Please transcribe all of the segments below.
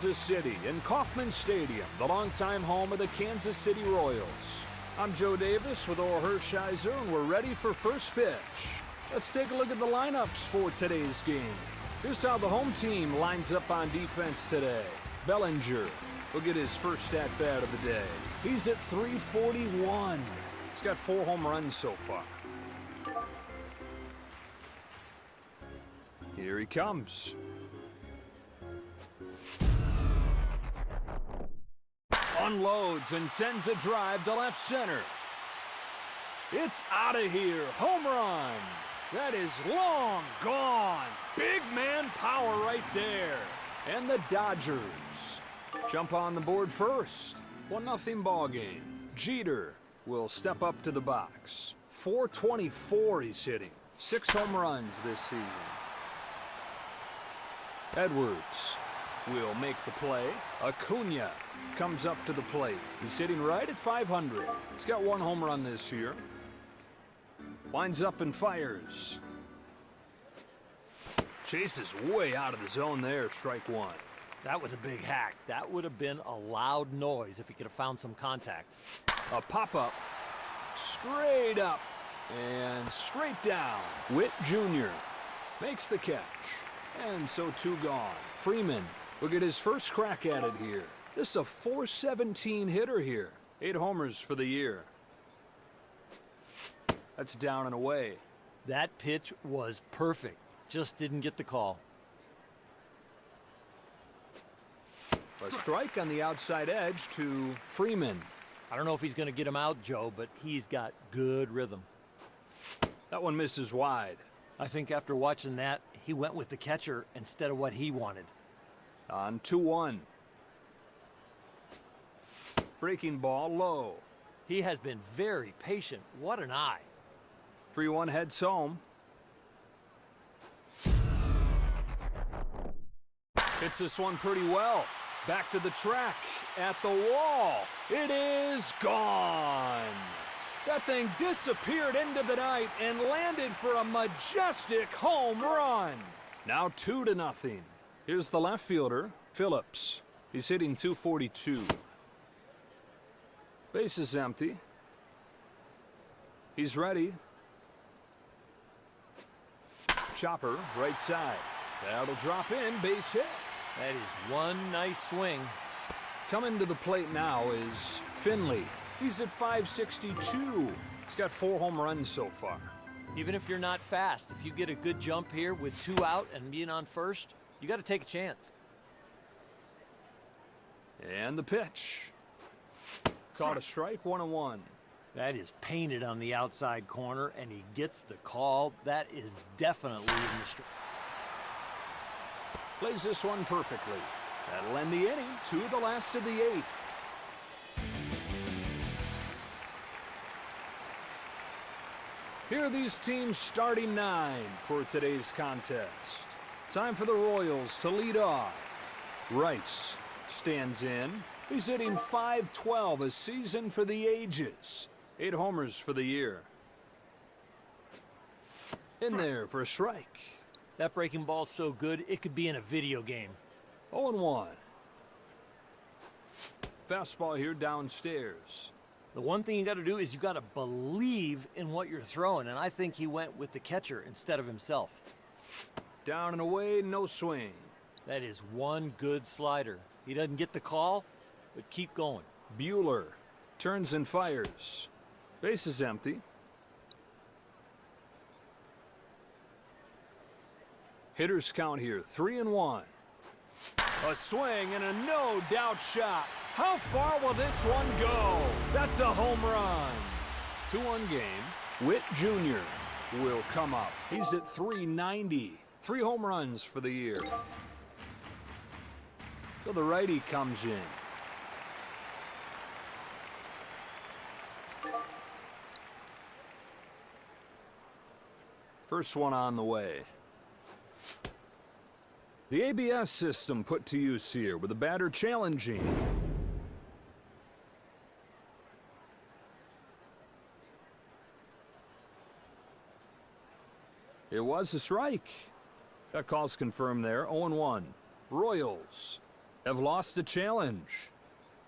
Kansas City in Kauffman Stadium, the longtime home of the Kansas City Royals. I'm Joe Davis with Orr Hershiser, and we're ready for first pitch. Let's take a look at the lineups for today's game. Here's how the home team lines up on defense today. Bellinger will get his first at-bat of the day. He's at .341. He's got 4 home runs so far. Here he comes. Unloads and sends a drive to left center. It's out of here. Home run. That is long gone. Big man power right there. And the Dodgers jump on the board first. 1-0 ball game. Jeter will step up to the box. .424 he's hitting. 6 home runs this season. Edwards will make the play. Acuna comes up to the plate. He's hitting right at .500. He's got 1 home run this year. Winds up and fires. Chases way out of the zone there, strike 1. That was a big hack. That would have been a loud noise if he could have found some contact. A pop-up, straight up, and straight down. Witt Jr. makes the catch. And so 2 gone. Freeman will get his first crack at it here. This is a .417 hitter here. 8 homers for the year. That's down and away. That pitch was perfect. Just didn't get the call. A strike on the outside edge to Freeman. I don't know if he's going to get him out, Joe, but he's got good rhythm. That one misses wide. I think after watching that, he went with the catcher instead of what he wanted. On 2-1. Breaking ball low. He has been very patient. What an eye. 3-1 heads home. Hits this one pretty well. Back to the track, at the wall. It is gone. That thing disappeared into the night and landed for a majestic home run. Now 2-0. Here's the left fielder, Phillips. He's hitting .242. Base is empty. He's ready. Chopper, right side. That'll drop in, base hit. That is one nice swing. Coming to the plate now is Finley. He's at .562. He's got 4 home runs so far. Even if you're not fast, if you get a good jump here with 2 out and being on first, you got to take a chance. And the pitch. Caught a strike, 1-1. That is painted on the outside corner, and he gets the call. That is definitely in the strike. Plays this one perfectly. That'll end the inning to the last of the 8th. Here are these teams starting 9 for today's contest. Time for the Royals to lead off. Rice stands in. He's hitting .512 a season for the ages. 8 homers for the year. In there for a strike. That breaking ball's so good, it could be in a video game. 0-1. Fastball here downstairs. The one thing you got to do is you got to believe in what you're throwing, and I think he went with the catcher instead of himself. Down and away, no swing. That is one good slider. He doesn't get the call, but keep going. Bueller turns and fires. Base is empty. Hitters count here, 3-1. A swing and a no-doubt shot. How far will this one go? That's a home run. 2-1 game. Witt Jr. will come up. He's at .390. 3 home runs for the year. So the righty comes in. First one on the way. The ABS system put to use here with the batter challenging. It was a strike. That call's confirmed there. 0-1. Royals have lost the challenge.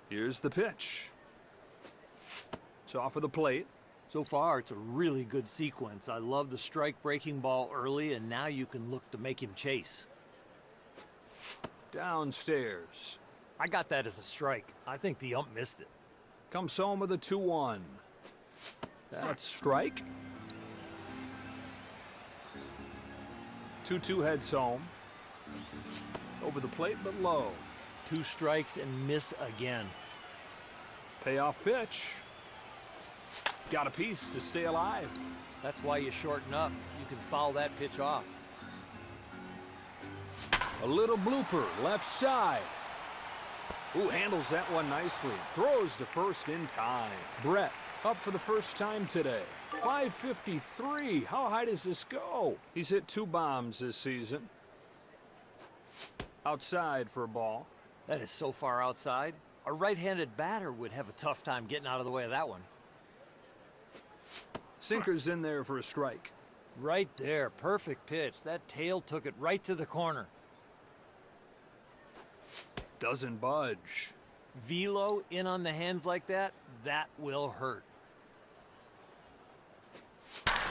Here's the pitch. It's off of the plate. So far, it's a really good sequence. I love the strike breaking ball early, and now you can look to make him chase. Downstairs. I got that as a strike. I think the ump missed it. Comes home with a 2-1. That's strike. 2-2 heads home. Over the plate, but low. 2 strikes and miss again. Payoff pitch. Got a piece to stay alive. That's why you shorten up. You can foul that pitch off. A little blooper, left side. Ooh, handles that one nicely. Throws to first in time. Brett up for the first time today. 553. How high does this go? He's hit 2 bombs this season. Outside for a ball. That is so far outside. A right-handed batter would have a tough time getting out of the way of that one. Sinker's in there for a strike. Right there, perfect pitch. That tail took it right to the corner. Doesn't budge. Velo in on the hands like that, that will hurt.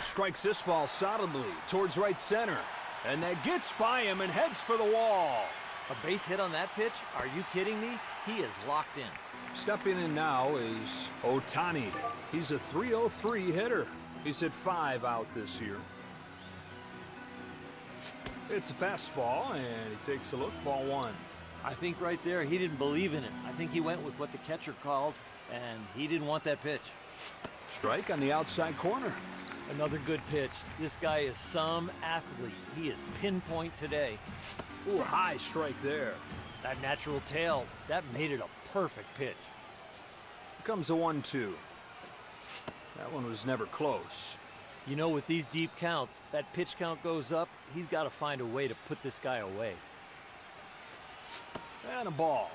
Strikes this ball solidly towards right center. And that gets by him and heads for the wall. A base hit on that pitch? Are you kidding me? He is locked in. Stepping in now is Ohtani. He's a .303 hitter. He's hit 5 out this year. It's a fastball, and he takes a look. Ball 1. I think right there he didn't believe in it. I think he went with what the catcher called, and he didn't want that pitch. Strike on the outside corner. Another good pitch. This guy is some athlete. He is pinpoint today. Ooh, high strike there. That natural tail, that made it a perfect pitch. Here comes a 1-2. That one was never close. You know, with these deep counts, that pitch count goes up. He's got to find a way to put this guy away. And a ball.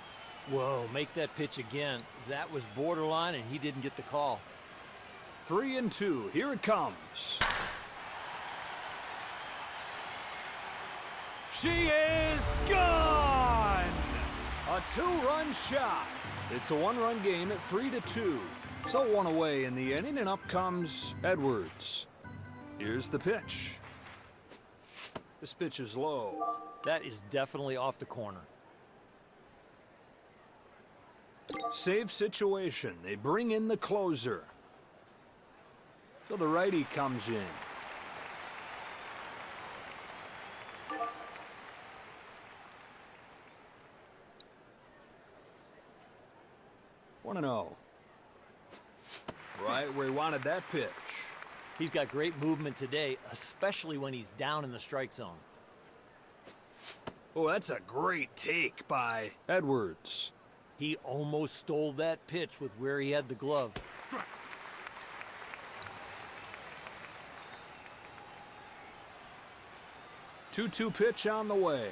Whoa, make that pitch again. That was borderline, and he didn't get the call. 3-2. Here it comes. She is gone! A 2-run shot. It's a 1-run game at 3-2. So 1 away in the inning, and up comes Edwards. Here's the pitch. This pitch is low. That is definitely off the corner. Save situation. They bring in the closer. So the righty comes in. One and 0. Right where he wanted that pitch. He's got great movement today, especially when he's down in the strike zone. Oh, that's a great take by Edwards. He almost stole that pitch with where he had the glove. 2-2 pitch on the way.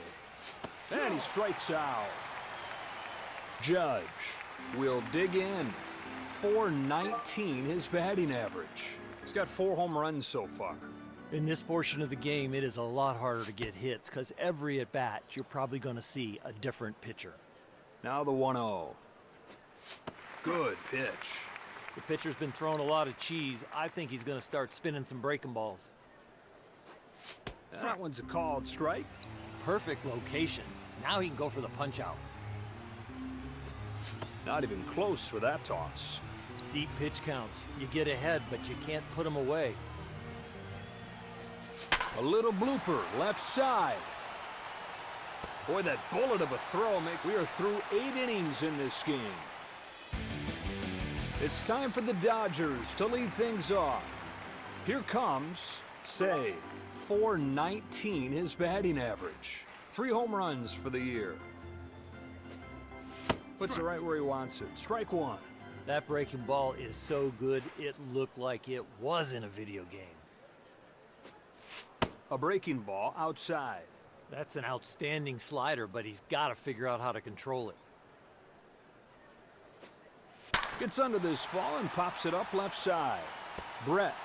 And he strikes out. Judge will dig in. .419 his batting average. He's got 4 home runs so far. In this portion of the game, it is a lot harder to get hits because every at-bat, you're probably going to see a different pitcher. Now the 1-0. Good pitch. The pitcher's been throwing a lot of cheese. I think he's going to start spinning some breaking balls. That one's a called strike. Perfect location. Now he can go for the punch-out. Not even close with that toss. Deep pitch counts. You get ahead, but you can't put them away. A little blooper, left side. Boy, that bullet of a throw makes... We are through 8 innings in this game. It's time for the Dodgers to lead things off. Here comes Say. .419 his batting average. 3 home runs for the year. Puts it right where he wants it. Strike 1. That breaking ball is so good, it looked like it was in a video game. A breaking ball outside. That's an outstanding slider, but he's got to figure out how to control it. Gets under this ball and pops it up left side. Brett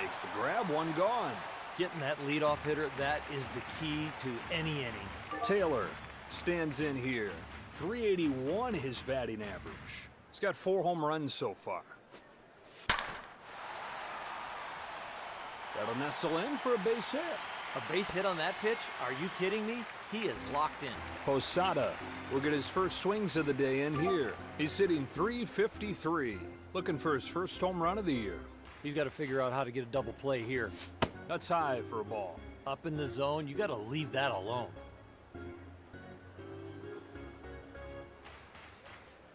makes the grab, 1 gone. Getting that leadoff hitter, that is the key to any inning. Taylor stands in here. .381 his batting average. He's got 4 home runs so far. That'll nestle in for a base hit. A base hit on that pitch? Are you kidding me? He is locked in. Posada will get his first swings of the day in here. He's hitting .353, looking for his first home run of the year. He's got to figure out how to get a double play here. That's high for a ball. Up in the zone, you got to leave that alone.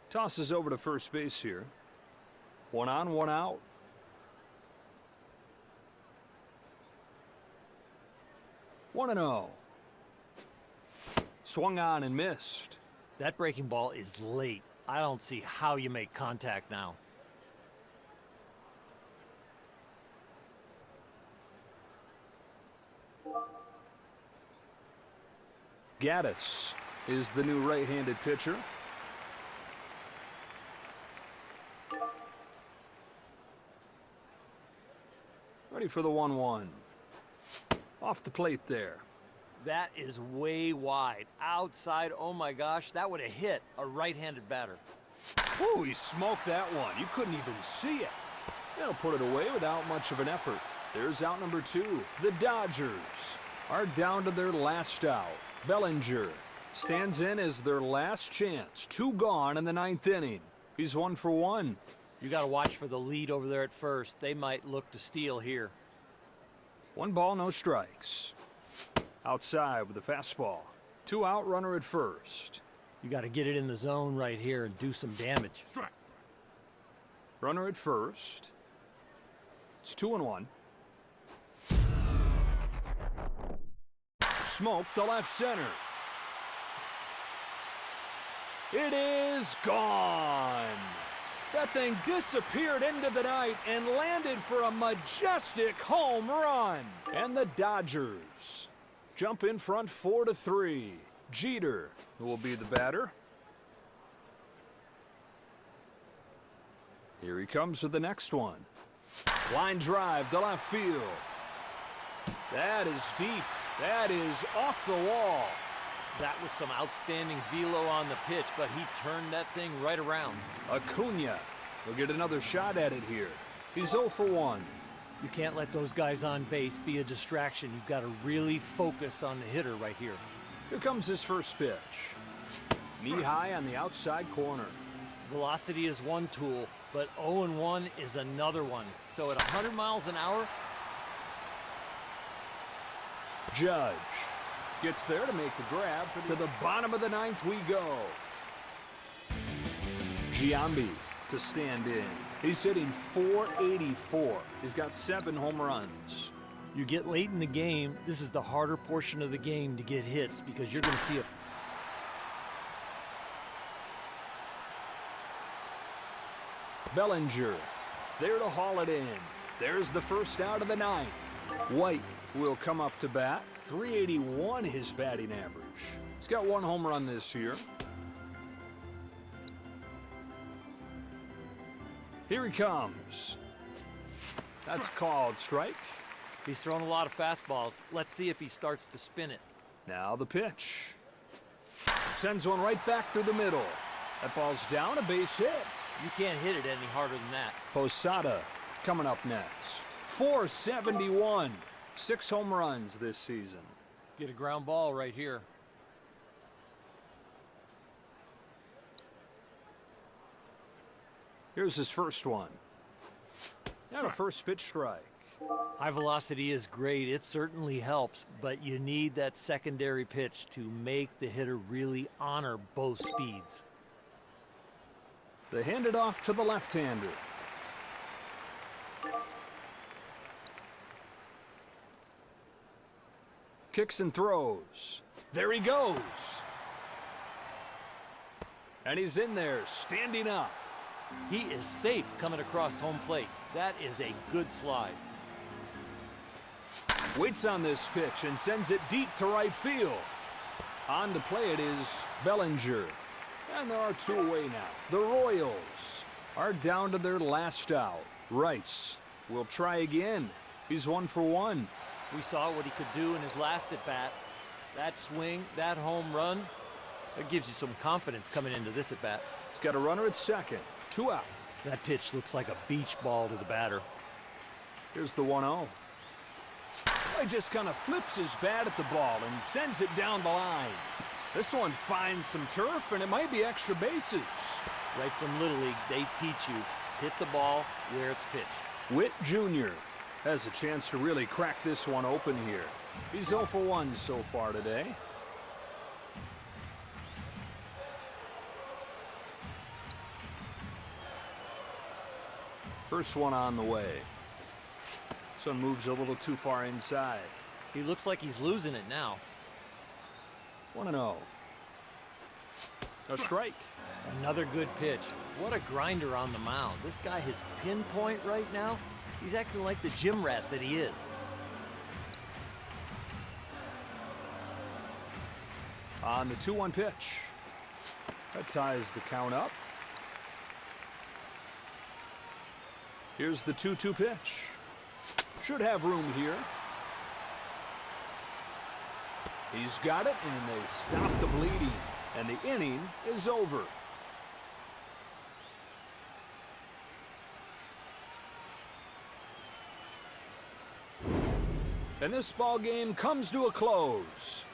Tosses over to first base here. 1 on, 1 out. One and 0. Swung on and missed. That breaking ball is late. I don't see how you make contact now. Gaddis is the new right-handed pitcher. Ready for the 1-1. Off the plate there. That is way wide. Outside, oh my gosh, that would have hit a right-handed batter. Ooh, he smoked that one. You couldn't even see it. They'll put it away without much of an effort. There's out number 2. The Dodgers are down to their last out. Bellinger stands in as their last chance. 2 gone in the 9th inning. He's 1 for 1. You got to watch for the lead over there at first. They might look to steal here. 1 ball, no strikes. Outside with the fastball. 2 out, runner at first. You got to get it in the zone right here and do some damage. Strike. Runner at first. It's 2-1. Smoked to left center. It is gone. That thing disappeared into the night and landed for a majestic home run. And the Dodgers jump in front 4-3. Jeter will be the batter. Here he comes with the next one. Line drive to left field. That is deep. That is off the wall. That was some outstanding velo on the pitch, but he turned that thing right around. Acuna will get another shot at it here. He's 0 for 1. You can't let those guys on base be a distraction. You've got to really focus on the hitter right here. Here comes his first pitch. Knee high on the outside corner. Velocity is one tool, but 0-1 is another one. So at 100 miles an hour, Judge gets there to make the grab. To the bottom of the 9th we go. Giambi to stand in. He's hitting .484. He's got 7 home runs. you get late in the game, this is the harder portion of the game to get hits because you're going to see a Bellinger there to haul it in. There's the first out of the ninth. White will come up to bat. .381 his batting average. He's got 1 home run this year. Here he comes. That's called strike. He's thrown a lot of fastballs. Let's see if he starts to spin it. Now the pitch. Sends one right back through the middle. That ball's down, a base hit. You can't hit it any harder than that. Posada coming up next. .471. 6 home runs this season. Get a ground ball right here. Here's his first one. And a first pitch strike. High velocity is great. It certainly helps, but you need that secondary pitch to make the hitter really honor both speeds. They hand it off to the left-hander. Kicks and throws. There he goes. And he's in there, standing up. He is safe coming across home plate. That is a good slide. Waits on this pitch and sends it deep to right field. On to play it is Bellinger. And there are 2 away now. The Royals are down to their last out. Rice will try again. He's 1 for 1. We saw what he could do in his last at-bat. That swing, that home run, That gives you some confidence coming into this at bat. He's got a runner at second. 2 out. That pitch looks like a beach ball to the batter. Here's the 1-0. He just kind of flips his bat at the ball and sends it down the line. This one finds some turf, and it might be extra bases. Right from Little League, they teach you, hit the ball where it's pitched. Witt Jr. has a chance to really crack this one open here. He's 0 for 1 so far today. First one on the way. This one moves a little too far inside. He looks like he's losing it now. 1-0. A strike. Another good pitch. What a grinder on the mound. This guy has pinpoint right now. He's acting like the gym rat that he is. On the 2-1 pitch. That ties the count up. Here's the 2-2 pitch. Should have room here. He's got it, and they stop the bleeding. And the inning is over. And this ball game comes to a close.